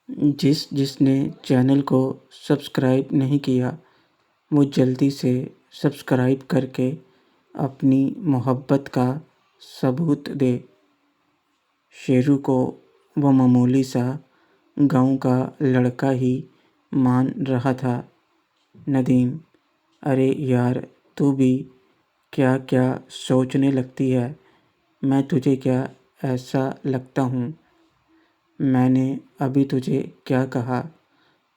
جس نے چینل کو سبسکرائب نہیں کیا وہ جلدی سے سبسکرائب کر کے اپنی محبت کا ثبوت دے۔ شیرو کو وہ معمولی سا گاؤں کا لڑکا ہی مان رہا تھا۔ ندیم: ارے یار، تو بھی کیا کیا سوچنے لگتی ہے؟ میں تجھے کیا ایسا لگتا ہوں؟ میں نے ابھی تجھے کیا کہا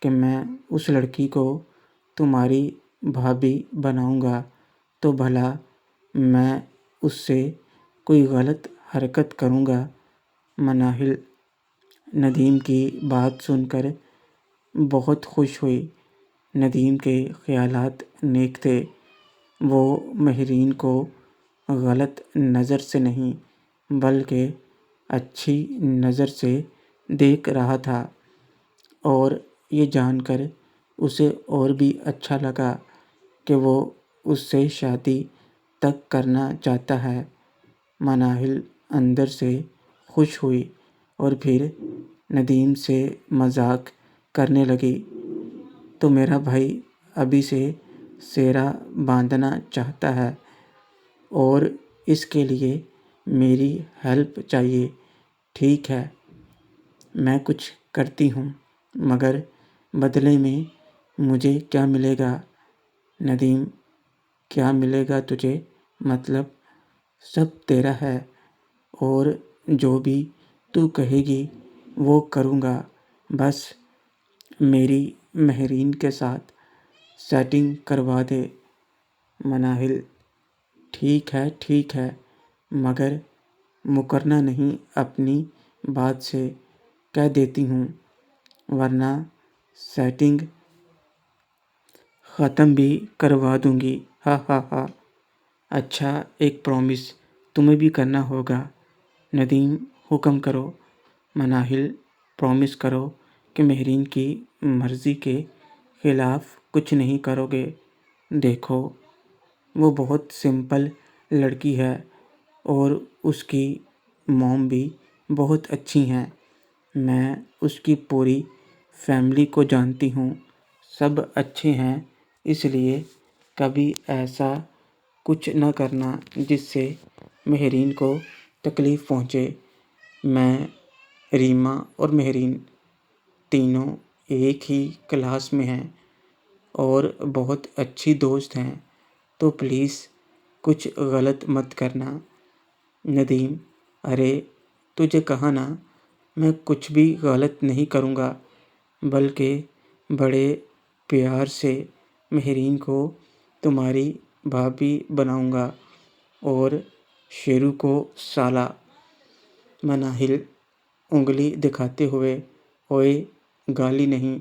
کہ میں اس لڑکی کو تمہاری بھابھی بناؤں گا تو بھلا میں اس سے کوئی غلط حرکت کروں گا؟ مناہل ندیم کی بات سن کر بہت خوش ہوئی۔ ندیم کے خیالات نیک تھے۔ وہ مہرین کو غلط نظر سے نہیں بلکہ اچھی نظر سے دیکھ رہا تھا، اور یہ جان کر اسے اور بھی اچھا لگا کہ وہ اس سے شادی تک کرنا چاہتا ہے۔ مناہل اندر سے خوش ہوئی اور پھر ندیم سے مذاق کرنے لگی، تو میرا بھائی ابھی سے سہرا باندھنا چاہتا ہے اور اس کے لیے میری ہیلپ چاہیے۔ ٹھیک ہے، میں کچھ کرتی ہوں، مگر بدلے میں مجھے کیا ملے گا؟ ندیم: کیا ملے گا تجھے؟ مطلب سب تیرا ہے، اور جو بھی تو کہے گی وہ کروں گا، بس میری مہرین کے ساتھ سیٹنگ کروا دے۔ مناہل: ٹھیک ہے، مگر مکرنا نہیں، اپنی بات سے کہہ دیتی ہوں، ورنہ سیٹنگ ختم بھی کروا دوں گی۔ ہا ہا ہا۔ اچھا، ایک پرومس تمہیں بھی کرنا ہوگا۔ ندیم: حکم کرو۔ مناہل: پرومس کرو کہ مہرین کی مرضی کے خلاف کچھ نہیں کرو گے۔ دیکھو، وہ بہت سمپل لڑکی ہے اور اس کی موم بھی بہت اچھی ہیں۔ میں اس کی پوری فیملی کو جانتی ہوں، سب اچھے ہیں، اس لیے کبھی ایسا کچھ نہ کرنا جس سے مہرین کو تکلیف پہنچے۔ میں، ریما اور مہرین تینوں ایک ہی کلاس میں ہیں اور بہت اچھی دوست ہیں، تو پلیز کچھ غلط مت کرنا۔ ندیم: ارے تجھے کہا نا، میں کچھ بھی غلط نہیں کروں گا، بلکہ بڑے پیار سے مہرین کو تمہاری بھابھی بناؤں گا اور شیرو کو سالہ۔ مناہل انگلی دکھاتے ہوئے: اوئے، گالی نہیں،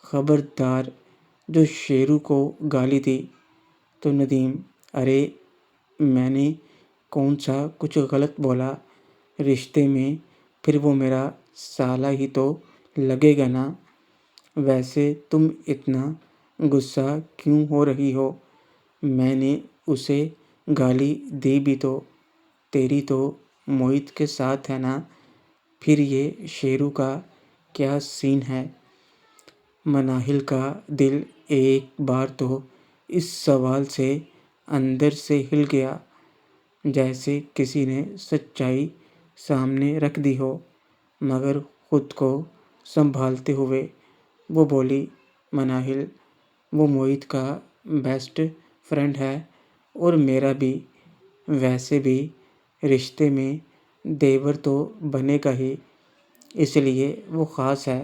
خبردار جو شیرو کو گالی دی تو۔ ندیم: ارے میں نے کون سا کچھ غلط بولا؟ رشتے میں پھر وہ میرا سالہ ہی تو لگے گا نا۔ ویسے تم اتنا غصہ کیوں ہو رہی ہو؟ میں نے اسے گالی دی بھی تو تیری تو موہت کے ساتھ ہے نا، پھر یہ شیرو کا کیا سین ہے؟ مناہل کا دل ایک بار تو اس سوال سے اندر سے ہل گیا، جیسے کسی نے سچائی سامنے رکھ دی ہو، مگر خود کو سنبھالتے ہوئے وہ بولی: مناہل، وہ موہت کا بیسٹ فرینڈ ہے اور میرا بھی، ویسے بھی رشتے میں دیور تو بنے گا ہی، اس لیے وہ خاص ہے۔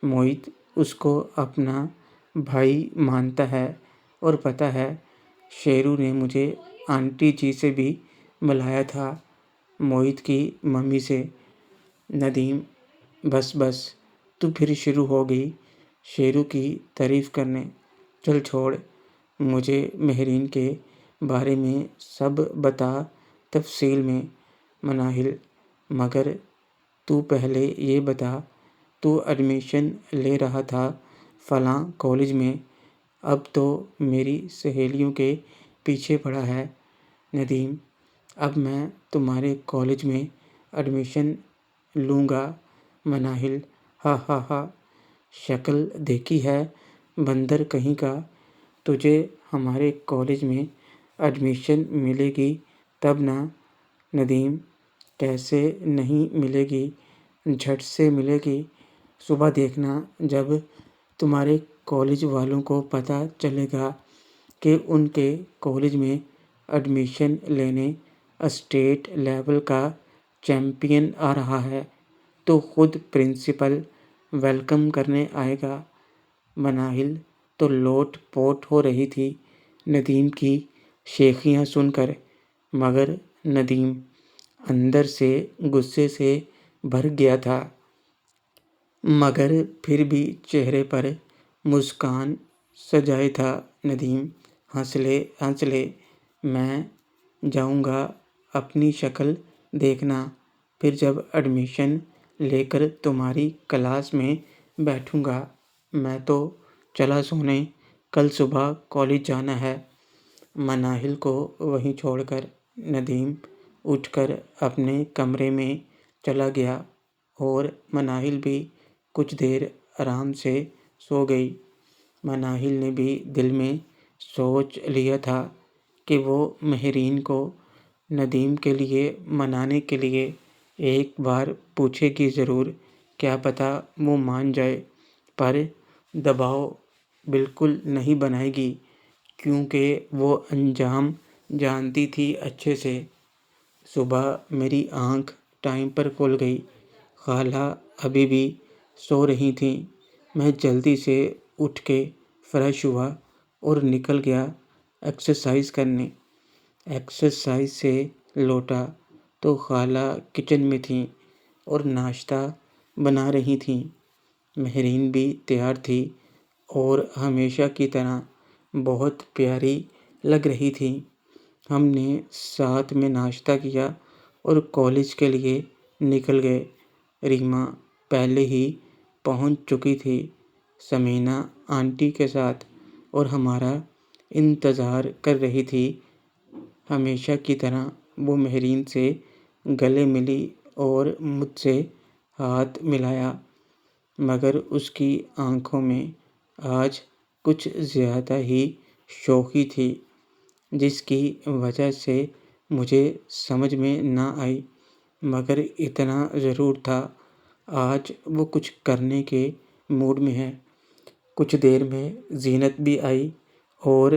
موہت اس کو اپنا بھائی مانتا ہے، اور پتہ ہے شیرو نے مجھے آنٹی جی سے بھی ملایا تھا، موہت کی ممی سے۔ ندیم: بس تو پھر شروع ہو گئی شیرو کی تعریف کرنے، چل چھوڑ، مجھے مہرین کے بارے میں سب بتا تفصیل میں۔ مناہل: مگر تو پہلے یہ بتا، تو ایڈمیشن لے رہا تھا فلاں کالج میں، اب تو میری سہیلیوں کے پیچھے پڑا ہے۔ ندیم: اب میں تمہارے کالج میں ایڈمیشن لوں گا۔ مناہل: ہا ہا ہا، شکل دیکھی ہے بندر کہیں کا، تجھے ہمارے کالج میں ایڈمیشن ملے گی تب نا؟ ندیم: کیسے نہیں ملے گی، جھٹ سے ملے گی۔ صبح دیکھنا جب تمہارے کالج والوں کو پتہ چلے گا کہ ان کے کالج میں ایڈمیشن لینے اسٹیٹ لیول کا چیمپئن آ رہا ہے تو خود پرنسپل ویلکم کرنے آئے گا۔ مناہل تو لوٹ پوٹ ہو رہی تھی ندیم کی شیخیاں سن کر، مگر ندیم اندر سے غصے سے بھر گیا تھا، مگر پھر بھی چہرے پر مسکان سجائے تھا۔ ندیم: ہنس لے، میں جاؤں گا، اپنی شکل دیکھنا، پھر جب ایڈمیشن لے کر تمہاری کلاس میں بیٹھوں گا۔ میں تو چلا سونے، کل صبح کالج جانا ہے۔ مناہل کو وہیں چھوڑ کر ندیم اٹھ کر اپنے کمرے میں چلا گیا اور مناہل بھی کچھ دیر آرام سے سو گئی۔ مناہل نے بھی دل میں سوچ لیا تھا کہ وہ مہرین کو ندیم کے لیے منانے کے لیے ایک بار پوچھے گی ضرور، کیا پتہ وہ مان جائے، پر دباؤ بالکل نہیں بنائے گی کیونکہ وہ انجام جانتی تھی اچھے سے۔ صبح میری آنکھ ٹائم پر کھل گئی، خالہ ابھی بھی سو رہی تھیں۔ میں جلدی سے اٹھ کے فریش ہوا اور نکل گیا ایکسرسائز کرنے۔ ایکسرسائز سے لوٹا تو خالہ کچن میں تھیں اور ناشتہ بنا رہی تھیں۔ مہرین بھی تیار تھی اور ہمیشہ کی طرح بہت پیاری لگ رہی تھی۔ ہم نے ساتھ میں ناشتہ کیا اور کالج کے لیے نکل گئے۔ ریما پہلے ہی پہنچ چکی تھی ثمینہ آنٹی کے ساتھ اور ہمارا انتظار کر رہی تھی۔ ہمیشہ کی طرح وہ مہرین سے گلے ملی اور مجھ سے ہاتھ ملایا، مگر اس کی آنکھوں میں آج کچھ زیادہ ہی شوخی تھی، جس کی وجہ سے مجھے سمجھ میں نہ آئی، مگر اتنا ضرور تھا آج وہ کچھ کرنے کے موڈ میں ہے۔ کچھ دیر میں زینت بھی آئی اور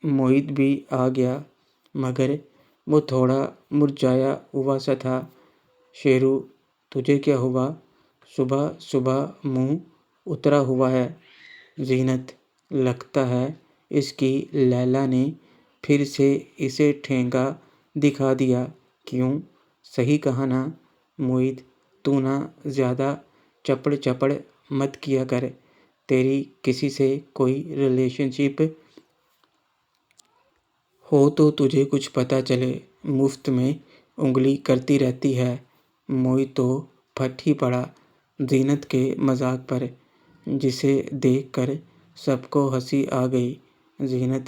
معید بھی آ گیا، مگر وہ تھوڑا مرجھایا ہوا سا تھا۔ شیرو، تجھے کیا ہوا؟ صبح صبح منہ اترا ہوا ہے۔ زینت: لگتا ہے اس کی لیلا نے پھر سے اسے ٹھینگا دکھا دیا۔ کیوں؟ صحیح کہا نا؟ معید: تو نا زیادہ چپڑ چپڑ مت کیا کر، تیری کسی سے کوئی ریلیشن شپ ہو تو تجھے کچھ پتہ چلے، مفت میں انگلی کرتی رہتی ہے۔ معید تو پھٹ ہی پڑا زینت کے مذاق پر، جسے دیکھ کر سب کو ہنسی آ گئی۔ زینت: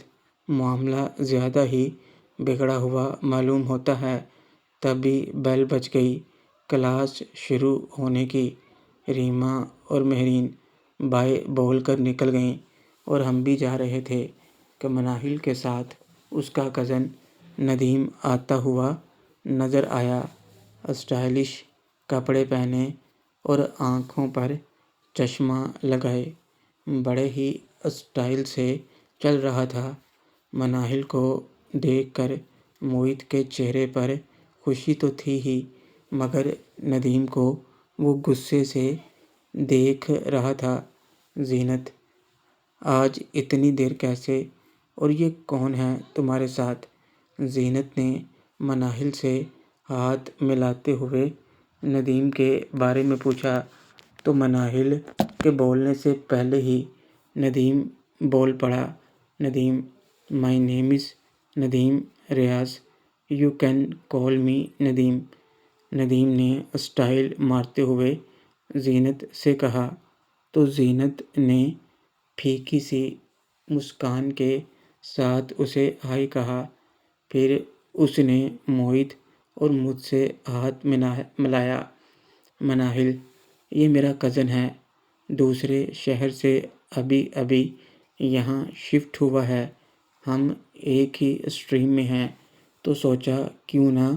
معاملہ زیادہ ہی بگڑا ہوا معلوم ہوتا ہے۔ تبھی بیل بج گئی کلاس شروع ہونے کی۔ ریما اور مہرین بائے بول کر نکل گئیں اور ہم بھی جا رہے تھے کہ مناہل کے ساتھ اس کا کزن ندیم آتا ہوا نظر آیا۔ اسٹائلش کپڑے پہنے اور آنکھوں پر چشمہ لگائے، بڑے ہی اسٹائل سے چل رہا تھا۔ مناہل کو دیکھ کر معید کے چہرے پر خوشی تو تھی ہی، مگر ندیم کو وہ غصے سے دیکھ رہا تھا۔ زینت: آج اتنی دیر کیسے، اور یہ کون ہے تمہارے ساتھ؟ زینت نے مناہل سے ہاتھ ملاتے ہوئے ندیم کے بارے میں پوچھا تو مناہل کے بولنے سے پہلے ہی ندیم بول پڑا۔ ندیم: مائی نیم از ندیم ریاض، یو کین کال می ندیم۔ ندیم نے اسٹائل مارتے ہوئے زینت سے کہا تو زینت نے پھیکی سی مسکان کے ساتھ اسے ہائے کہا۔ پھر اس نے معید اور مجھ سے ہاتھ ملایا۔ مناہل: یہ میرا کزن ہے، دوسرے شہر سے ابھی ابھی یہاں شفٹ ہوا ہے۔ ہم ایک ہی اسٹریم میں ہیں تو سوچا کیوں نہ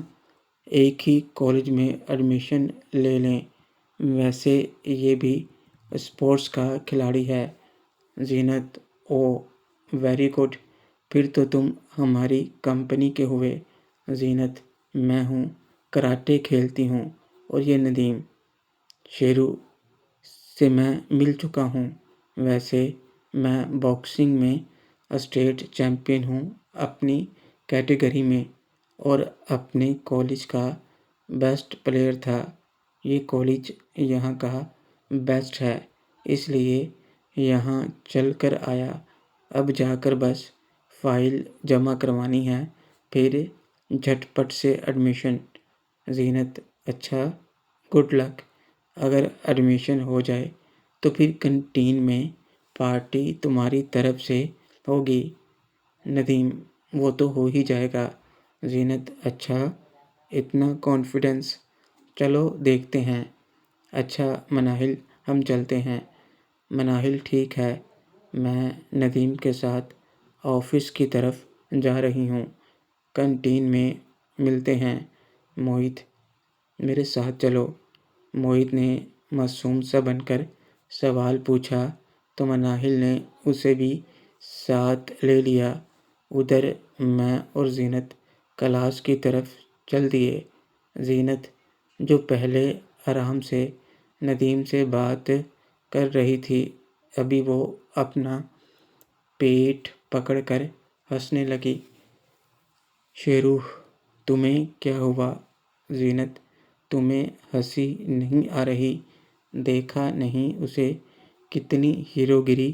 ایک ہی کالج میں ایڈمیشن لے لیں۔ ویسے یہ بھی اسپورٹس کا کھلاڑی ہے۔ زینت: او ویری گڈ، پھر تو تم ہماری کمپنی کے ہوئے۔ زینت: میں ہوں، کراٹے کھیلتی ہوں۔ اور یہ ندیم: شیرو سے میں مل چکا ہوں، ویسے میں باکسنگ میں اسٹیٹ چیمپئن ہوں اپنی کیٹیگری میں، اور اپنے کالج کا بیسٹ پلیئر تھا۔ یہ کالج یہاں کا بیسٹ ہے، اس لیے یہاں چل کر آیا۔ اب جا کر بس فائل جمع کروانی ہے، پھر جھٹ پٹ سے ایڈمیشن۔ زینت: اچھا، گڈ لک۔ اگر ایڈمیشن ہو جائے تو پھر کنٹین میں پارٹی تمہاری طرف سے ہوگی۔ ندیم: وہ تو ہو ہی جائے گا۔ زینت: اچھا، اتنا کانفیڈنس؟ چلو دیکھتے ہیں۔ اچھا مناہل، ہم چلتے ہیں۔ مناہل: ٹھیک ہے، میں ندیم کے ساتھ آفس کی طرف جا رہی ہوں، کنٹین میں ملتے ہیں۔ موہت: میرے ساتھ چلو۔ موہت نے معصوم سا بن کر سوال پوچھا تو مناہل نے اسے بھی ساتھ لے لیا۔ ادھر میں اور زینت کلاس کی طرف چل دیے۔ زینت، جو پہلے آرام سے ندیم سے بات کر رہی تھی، ابھی وہ اپنا پیٹ پکڑ کر ہنسنے لگی۔ شیرو: تمہیں کیا ہوا؟ زینت: تمہیں ہنسی نہیں آ رہی؟ دیکھا نہیں اسے کتنی ہیرو گری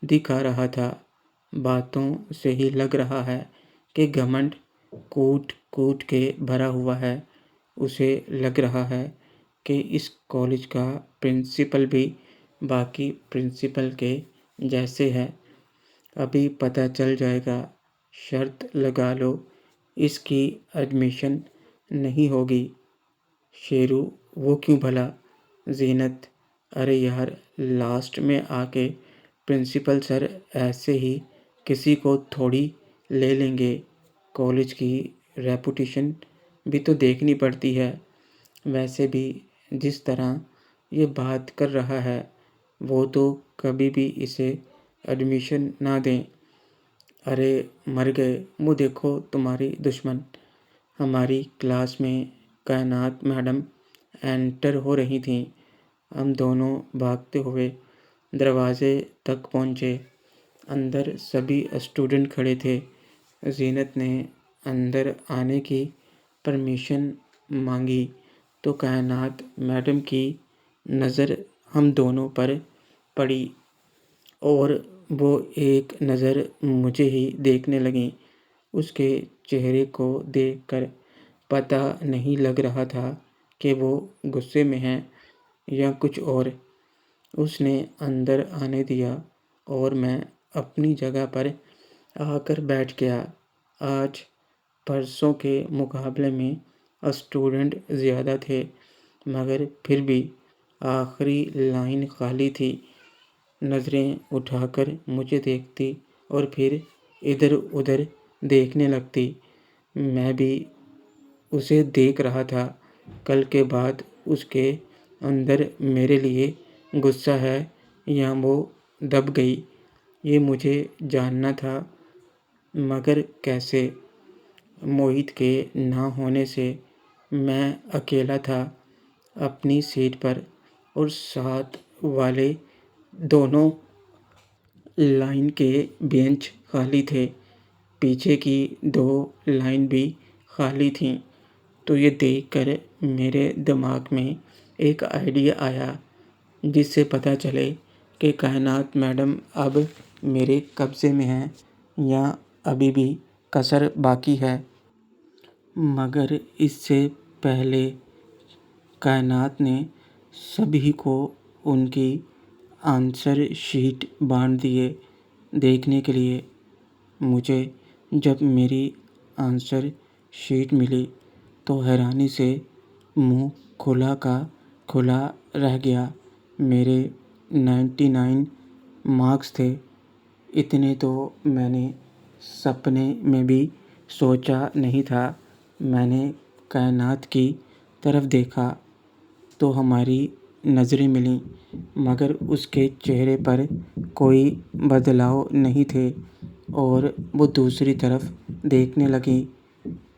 دکھا رہا تھا؟ باتوں سے ہی لگ رہا ہے کہ گھمنڈ کوٹ کوٹ کے بھرا ہوا ہے۔ اسے لگ رہا ہے کہ اس کالج کا پرنسپل بھی باقی پرنسپل کے جیسے ہے۔ ابھی پتہ چل جائے گا۔ شرط لگا لو اس کی ایڈمیشن نہیں ہوگی۔ شیرو: وہ کیوں بھلا؟ زینت: ارے یار، لاسٹ میں آ کے پرنسپل سر ایسے ہی کسی کو تھوڑی لے لیں گے، کالج کی ریپوٹیشن بھی تو دیکھنی پڑتی ہے۔ ویسے بھی جس طرح یہ بات کر رہا ہے، وہ تو کبھی بھی اسے ایڈمیشن نہ دیں۔ ارے مر گئے، وہ دیکھو تمہاری دشمن۔ ہماری کلاس میں کائنات میڈم انٹر ہو رہی تھیں۔ ہم دونوں بھاگتے ہوئے دروازے تک پہنچے۔ اندر سبھی اسٹوڈنٹ کھڑے تھے۔ زینت نے اندر آنے کی پرمیشن مانگی تو کائنات میڈم کی نظر ہم دونوں پر پڑی اور وہ ایک نظر مجھے ہی دیکھنے لگیں۔ اس کے چہرے کو دیکھ کر پتہ نہیں لگ رہا تھا کہ وہ غصے میں ہیں یا کچھ اور۔ اس نے اندر آنے دیا اور میں اپنی جگہ پر آ کر بیٹھ گیا۔ آج پرسوں کے مقابلے میں اسٹوڈنٹ زیادہ تھے، مگر پھر بھی آخری لائن خالی تھی۔ نظریں اٹھا کر مجھے دیکھتی اور پھر ادھر ادھر دیکھنے لگتی۔ میں بھی اسے دیکھ رہا تھا۔ کل کے بعد اس کے اندر میرے لیے غصہ ہے یا وہ دب گئی، یہ مجھے جاننا تھا، مگر کیسے؟ موہت کے نہ ہونے سے میں اکیلا تھا اپنی سیٹ پر، اور ساتھ والے دونوں لائن کے بینچ خالی تھے۔ پیچھے کی 2 لائن بھی خالی تھیں۔ تو یہ دیکھ کر میرے دماغ میں ایک آئیڈیا آیا جس سے پتہ چلے کہ کائنات میڈم اب میرے قبضے میں ہیں یا ابھی بھی کسر باقی ہے۔ مگر اس سے پہلے کائنات نے سبھی کو ان کی آنسر شیٹ بانٹ دیے دیکھنے کے لیے۔ مجھے جب میری آنسر شیٹ ملی تو حیرانی سے منہ کھلا کا کھلا رہ گیا۔ میرے 99 مارکس تھے۔ اتنے تو میں نے سپنے میں بھی سوچا نہیں تھا۔ میں نے کائنات کی طرف دیکھا تو ہماری نظریں ملیں، مگر اس کے چہرے پر کوئی بدلاؤ نہیں تھے اور وہ دوسری طرف دیکھنے لگی،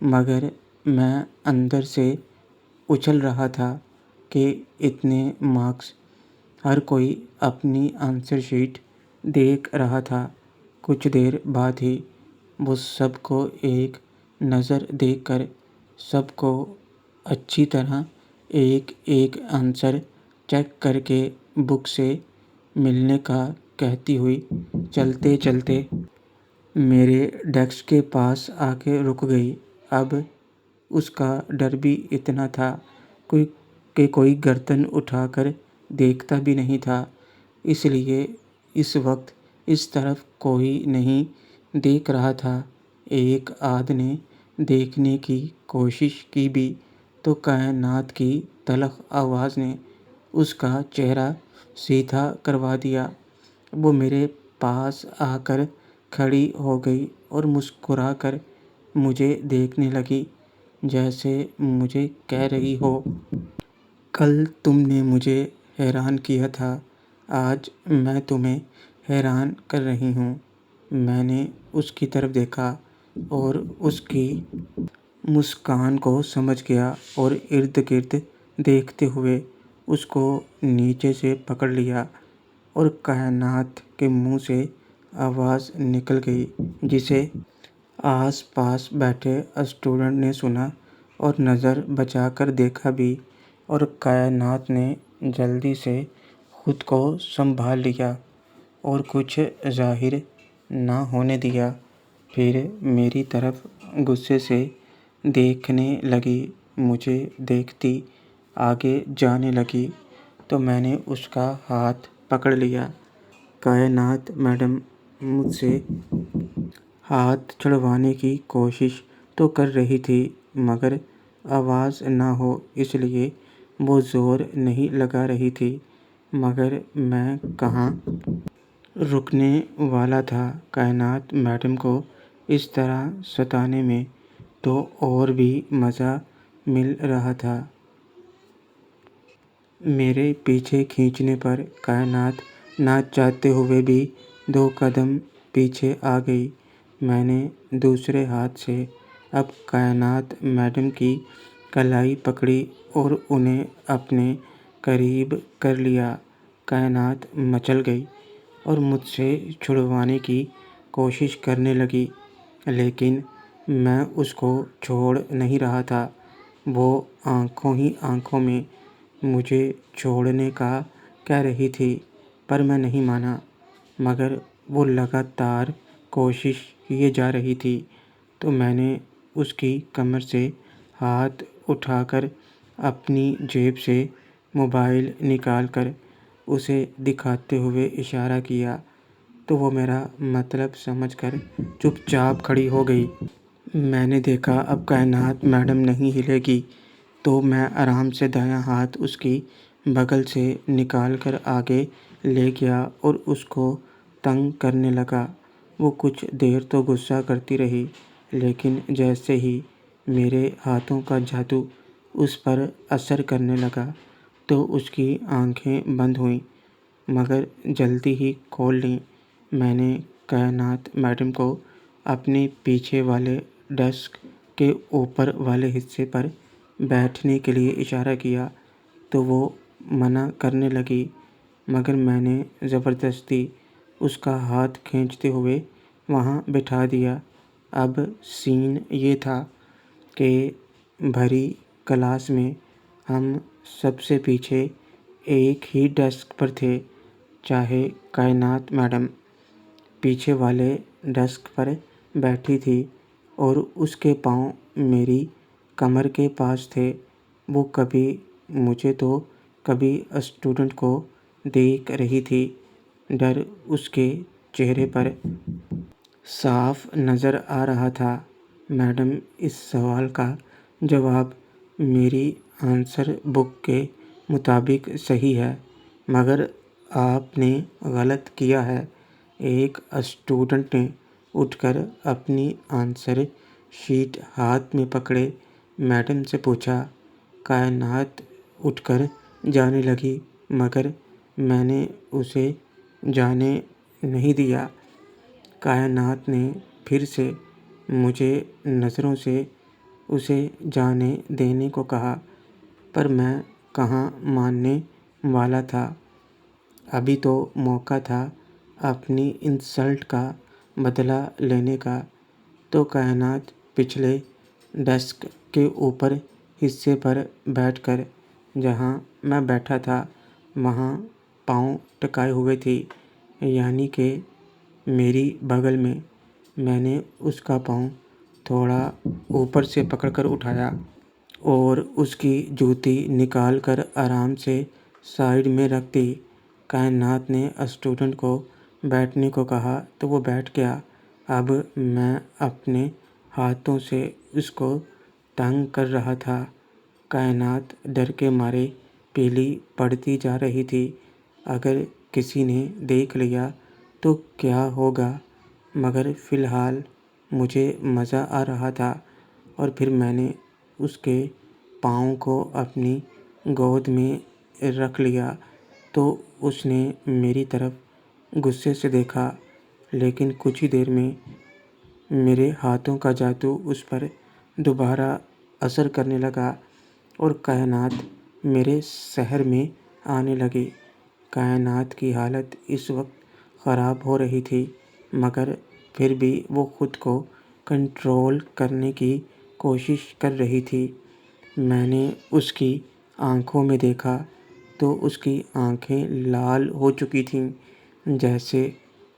مگر میں اندر سے اچھل رہا تھا کہ اتنے مارکس۔ ہر کوئی اپنی آنسر شیٹ دیکھ رہا تھا۔ کچھ دیر بعد ہی وہ سب کو ایک نظر دیکھ کر سب کو اچھی طرح ایک ایک آنسر چیک کر کے بک سے ملنے کا کہتی ہوئی چلتے چلتے میرے ڈیسک کے پاس آ کے رک گئی۔ اب اس کا ڈر بھی اتنا تھا کہ کوئی گردن اٹھا کر دیکھتا بھی نہیں تھا، اس لیے اس وقت اس طرف کوئی نہیں دیکھ رہا تھا۔ ایک آدھ نے دیکھنے کی کوشش کی بھی تو کائنات کی تلخ آواز نے اس کا چہرہ سیدھا کروا دیا۔ وہ میرے پاس آ کر کھڑی ہو گئی اور مسکرا کر مجھے دیکھنے لگی، جیسے مجھے کہہ رہی ہو، کل تم نے مجھے حیران کیا تھا، آج میں تمہیں حیران کر رہی ہوں۔ میں نے اس کی طرف دیکھا اور اس کی مسکان کو سمجھ گیا اور ارد گرد دیکھتے ہوئے اس کو نیچے سے پکڑ لیا اور کائنات کے منہ سے آواز نکل گئی، جسے آس پاس بیٹھے اسٹوڈنٹ نے سنا اور نظر بچا کر دیکھا بھی، اور کائنات نے جلدی سے خود کو سنبھال لیا اور کچھ ظاہر نہ ہونے دیا۔ پھر میری طرف غصے سے دیکھنے لگی، مجھے دیکھتی آگے جانے لگی تو میں نے اس کا ہاتھ پکڑ لیا۔ کائنات میڈم مجھ سے ہاتھ چھڑوانے کی کوشش تو کر رہی تھی، مگر آواز نہ ہو اس لیے وہ زور نہیں لگا رہی تھی، مگر میں کہاں رکنے والا تھا۔ کائنات میڈم کو اس طرح ستانے میں تو اور بھی مزہ مل رہا تھا۔ میرے پیچھے کھینچنے پر کائنات نہ چاہتے ہوئے بھی 2 قدم پیچھے آ گئی۔ میں نے دوسرے ہاتھ سے اب کائنات میڈم کی کلائی پکڑی اور انہیں اپنے قریب کر لیا۔ کائنات مچل گئی اور مجھ سے چھڑوانے کی کوشش کرنے لگی، لیکن میں اس کو چھوڑ نہیں رہا تھا۔ وہ آنکھوں ہی آنکھوں میں مجھے چھوڑنے کا کہہ رہی تھی، پر میں نہیں مانا، مگر وہ لگاتار کوشش کیے جا رہی تھی تو میں نے اس کی کمر سے ہاتھ اٹھا کر اپنی جیب سے موبائل نکال کر اسے دکھاتے ہوئے اشارہ کیا تو وہ میرا مطلب سمجھ کر چپ چاپ کھڑی ہو گئی۔ میں نے دیکھا اب کائنات میڈم نہیں ہلے گی تو میں آرام سے دایاں ہاتھ اس کی بغل سے نکال کر آگے لے گیا اور اس کو تنگ کرنے لگا۔ وہ کچھ دیر تو غصہ کرتی رہی، لیکن جیسے ہی میرے ہاتھوں کا جادو اس پر اثر کرنے لگا تو اس کی آنکھیں بند ہوئیں، مگر جلدی ہی کھول لیں۔ میں نے کائنات میڈم کو اپنے پیچھے والے ڈیسک کے اوپر والے حصے پر بیٹھنے کے لیے اشارہ کیا تو وہ منع کرنے لگی، مگر میں نے زبردستی اس کا ہاتھ کھینچتے ہوئے وہاں بٹھا دیا۔ اب سین یہ تھا کہ بھری کلاس میں ہم سب سے پیچھے ایک ہی ڈیسک پر تھے، چاہے کائنات میڈم پیچھے والے ڈیسک پر بیٹھی تھی اور اس کے پاؤں میری کمر کے پاس تھے۔ وہ کبھی مجھے تو کبھی اسٹوڈنٹ کو دیکھ رہی تھی۔ ڈر اس کے چہرے پر صاف نظر آ رہا تھا۔ میڈم، اس سوال کا جواب میری آنسر بک کے مطابق صحیح ہے۔ مگر آپ نے غلط کیا ہے۔ ایک اسٹوڈنٹ نے اٹھ کر اپنی آنسر شیٹ ہاتھ میں پکڑے میڈم سے پوچھا۔ کائنات اٹھ کر جانے لگی مگر میں نے اسے جانے نہیں دیا۔ کائنات نے پھر سے مجھے نظروں سے اسے جانے دینے کو کہا، پر میں کہاں ماننے والا تھا۔ ابھی تو موقع تھا اپنی انسلٹ کا بدلہ لینے کا۔ تو کائنات پچھلے ڈیسک کے اوپر حصے پر بیٹھ کر جہاں میں بیٹھا تھا وہاں پاؤں ٹکائے ہوئے تھی، یعنی کہ میری بغل میں۔ میں نے اس کا پاؤں تھوڑا اوپر سے پکڑ کر اٹھایا اور اس کی جوتی نکال کر آرام سے سائیڈ میں رکھ دی۔ کائنات نے اسٹوڈنٹ کو بیٹھنے کو کہا تو وہ بیٹھ گیا۔ اب میں اپنے ہاتھوں سے اس کو تنگ کر رہا تھا۔ کائنات ڈر کے مارے پیلی پڑتی جا رہی تھی۔ اگر کسی نے دیکھ لیا تو کیا ہوگا، مگر فی الحال مجھے مزہ آ رہا تھا۔ اور پھر میں نے اس کے پاؤں کو اپنی گود میں رکھ لیا تو اس نے میری طرف غصے سے دیکھا، لیکن کچھ ہی دیر میں میرے ہاتھوں کا جادو اس پر دوبارہ اثر کرنے لگا اور کائنات میرے شہر میں آنے لگی۔ کائنات کی حالت اس وقت خراب ہو رہی تھی، مگر پھر بھی وہ خود کو کنٹرول کرنے کی کوشش کر رہی تھی۔ میں نے اس کی آنکھوں میں دیکھا تو اس کی آنکھیں لال ہو چکی تھیں، جیسے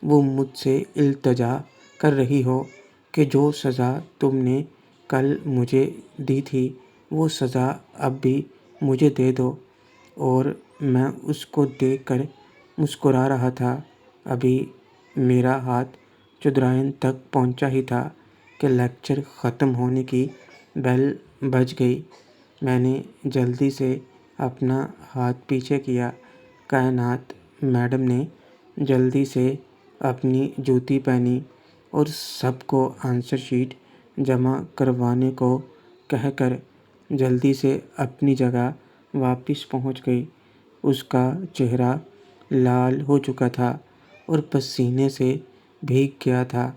وہ مجھ سے التجا کر رہی ہو کہ جو سزا تم نے کل مجھے دی تھی وہ سزا اب بھی مجھے دے دو۔ اور میں اس کو دیکھ کر مسکرا رہا تھا۔ ابھی میرا ہاتھ چودرائن تک پہنچا ہی تھا کہ لیکچر ختم ہونے کی بیل بج گئی۔ میں نے جلدی سے اپنا ہاتھ پیچھے کیا۔ کائنات میڈم نے جلدی سے اپنی جوتی پہنی اور سب کو آنسر شیٹ جمع کروانے کو کہہ کر جلدی سے اپنی جگہ واپس پہنچ گئی۔ اس کا چہرہ لال ہو چکا تھا اور پسینے سے بھیگ گیا تھا۔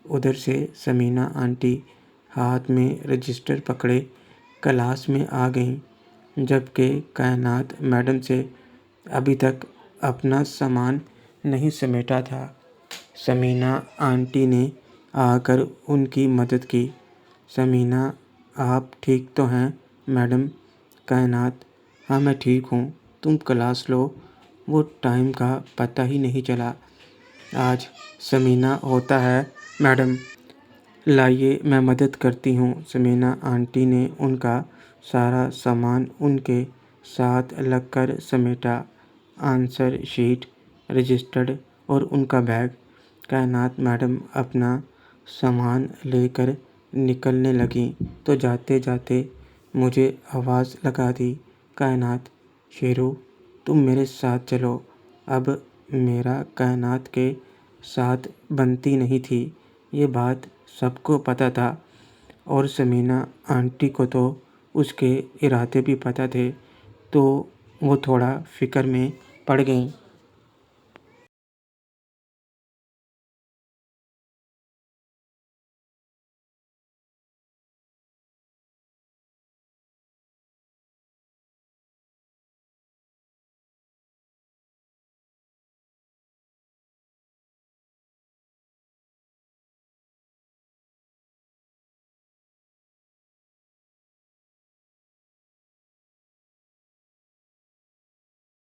ادھر سے ثمینہ آنٹی ہاتھ میں رجسٹر پکڑے کلاس میں آ گئیں، جبکہ کائنات میڈم سے ابھی تک اپنا سامان نہیں سمیٹا تھا۔ ثمینہ آنٹی نے آ کر ان کی مدد کی۔ ثمینہ، آپ ٹھیک تو ہیں میڈم؟ کائنات: ہاں میں ٹھیک ہوں، تم کلاس لو، وہ ٹائم کا پتہ ہی نہیں چلا۔ آج سیمینار ہوتا ہے میڈم؟ لائیے میں مدد کرتی ہوں۔ ثمینہ آنٹی نے ان کا سارا سامان ان کے ساتھ لگ کر سمیٹا، آنسر شیٹ، رجسٹر اور ان کا بیگ۔ کائنات میڈم اپنا سامان لے کر نکلنے لگیں تو جاتے جاتے مجھے آواز لگا دی، کائنات شیرو، تم میرے ساتھ چلو۔ اب میرا کائنات کے ساتھ بنتی نہیں تھی، یہ بات سب کو پتہ تھا، اور ثمینہ آنٹی کو تو اس کے ارادے بھی پتہ تھے، تو وہ تھوڑا فکر میں پڑ گئیں۔